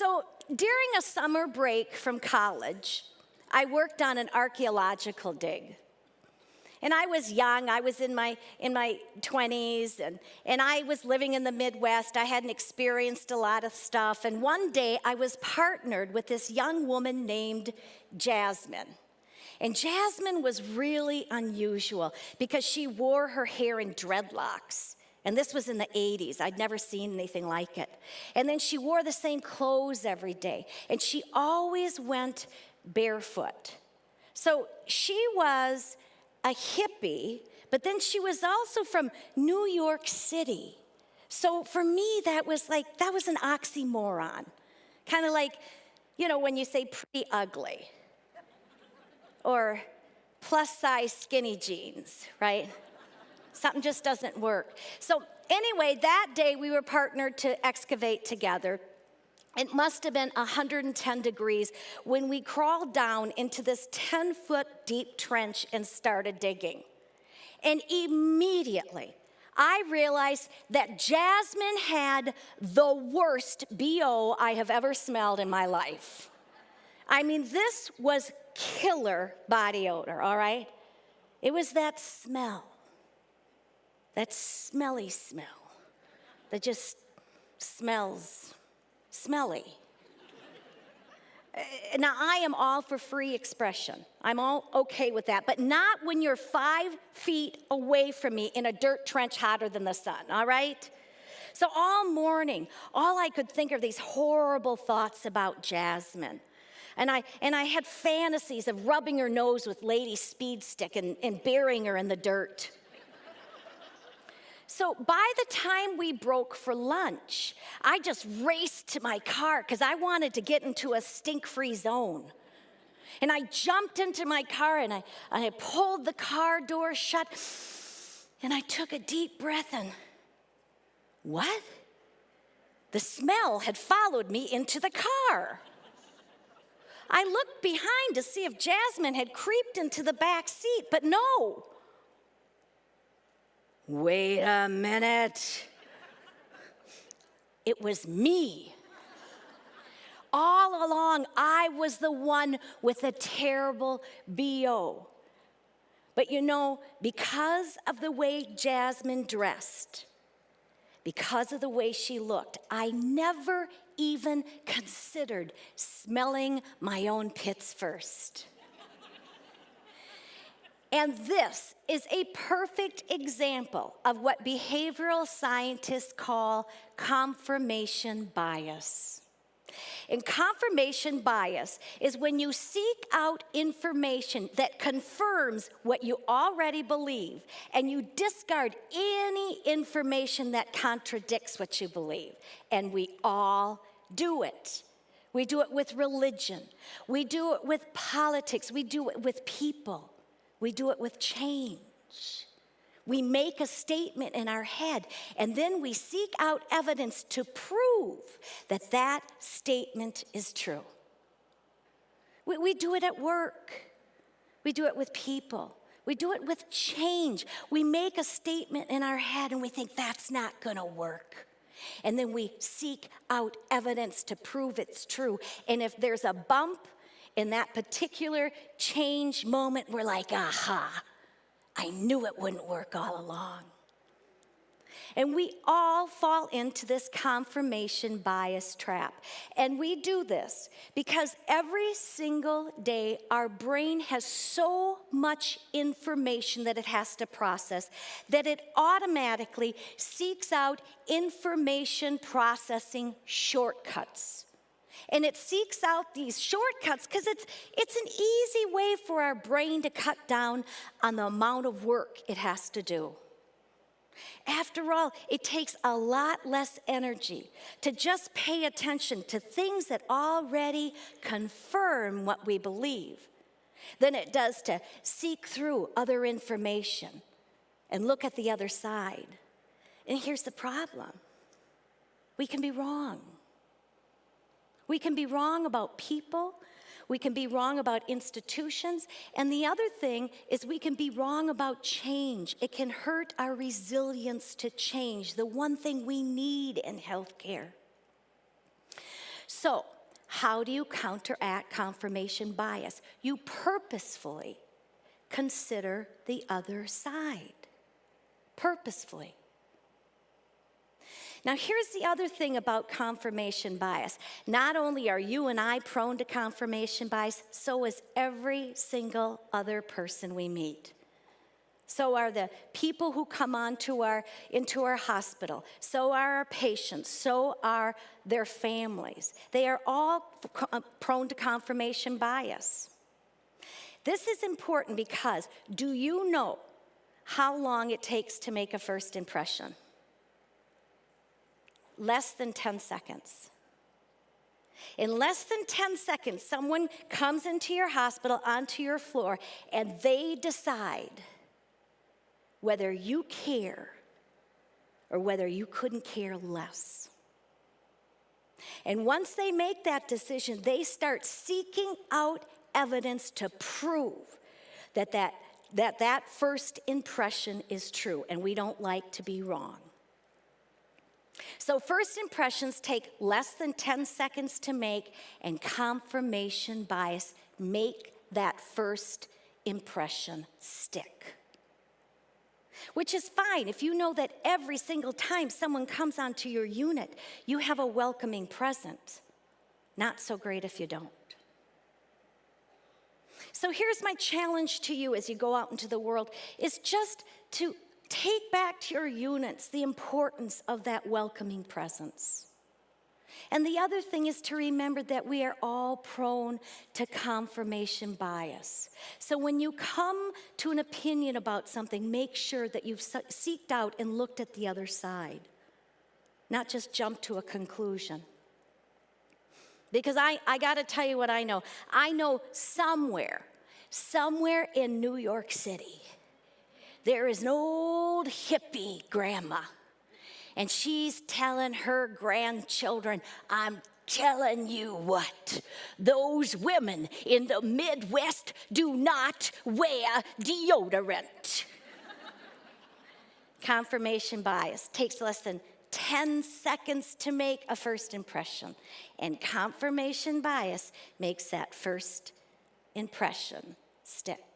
So during a summer break from college, I worked on an archeological dig. And I was young, I was in my 20s, and I was living in the Midwest. I hadn't experienced a lot of stuff. And one day I was partnered with this young woman named Jasmine. And Jasmine was really unusual because she wore her hair in dreadlocks. And this was in the 80s. I'd never seen anything like it. And then she wore the same clothes every day. And she always went barefoot. So she was a hippie, but then she was also from New York City. So for me, that was an oxymoron. Kind of like, when you say pretty ugly or plus size skinny jeans, right? Something just doesn't work. So anyway, that day we were partnered to excavate together. It must have been 110 degrees when we crawled down into this 10-foot deep trench and started digging. And immediately, I realized that Jasmine had the worst BO I have ever smelled in my life. I mean, this was killer body odor, all right? It was that smell, that smelly smell that just smells smelly. Now, I am all for free expression. I'm all okay with that, but not when you're 5 feet away from me in a dirt trench hotter than the sun, all right? So all morning, all I could think of these horrible thoughts about Jasmine. And I had fantasies of rubbing her nose with Lady Speed Stick and burying her in the dirt. So by the time we broke for lunch, I just raced to my car because I wanted to get into a stink-free zone. And I jumped into my car and I pulled the car door shut and I took a deep breath and what? The smell had followed me into the car. I looked behind to see if Jasmine had creeped into the back seat, but no. Wait a minute. It was me. All along, I was the one with a terrible BO. But because of the way Jasmine dressed, because of the way she looked, I never even considered smelling my own pits first. And this is a perfect example of what behavioral scientists call confirmation bias. And confirmation bias is when you seek out information that confirms what you already believe, and you discard any information that contradicts what you believe. And we all do it. We do it with religion. We do it with politics. We do it with people. We do it with change. We make a statement in our head, and then we seek out evidence to prove that that statement is true. We do it at work. We do it with people. We do it with change. We make a statement in our head, and we think that's not going to work. And then we seek out evidence to prove it's true. And if there's a bump in that particular change moment, we're like, aha, I knew it wouldn't work all along. And we all fall into this confirmation bias trap. And we do this because every single day our brain has so much information that it has to process that it automatically seeks out information processing shortcuts. And it seeks out these shortcuts because it's an easy way for our brain to cut down on the amount of work it has to do. After all, it takes a lot less energy to just pay attention to things that already confirm what we believe than it does to seek through other information and look at the other side. And here's the problem. We can be wrong. We can be wrong about people. We can be wrong about institutions. And the other thing is we can be wrong about change. It can hurt our resilience to change, the one thing we need in healthcare. So, how do you counteract confirmation bias? You purposefully consider the other side. Purposefully. Now, here's the other thing about confirmation bias. Not only are you and I prone to confirmation bias, so is every single other person we meet. So are the people who come into our hospital. So are our patients. So are their families. They are all prone to confirmation bias. This is important because do you know how long it takes to make a first impression? Less than 10 seconds. In less than 10 seconds, someone comes into your hospital, onto your floor, and they decide whether you care or whether you couldn't care less. And once they make that decision, they start seeking out evidence to prove that first impression is true, and we don't like to be wrong. So first impressions take less than 10 seconds to make, and confirmation bias make that first impression stick. Which is fine if you know that every single time someone comes onto your unit, you have a welcoming presence. Not so great if you don't. So here's my challenge to you as you go out into the world, is just to take back to your units the importance of that welcoming presence. And the other thing is to remember that we are all prone to confirmation bias. So when you come to an opinion about something, make sure that you've seeked out and looked at the other side, not just jump to a conclusion. Because I got to tell you what I know. I know somewhere in New York City, there is an old hippie grandma, and she's telling her grandchildren, I'm telling you what, those women in the Midwest do not wear deodorant. Confirmation bias takes less than 10 seconds to make a first impression, and confirmation bias makes that first impression stick.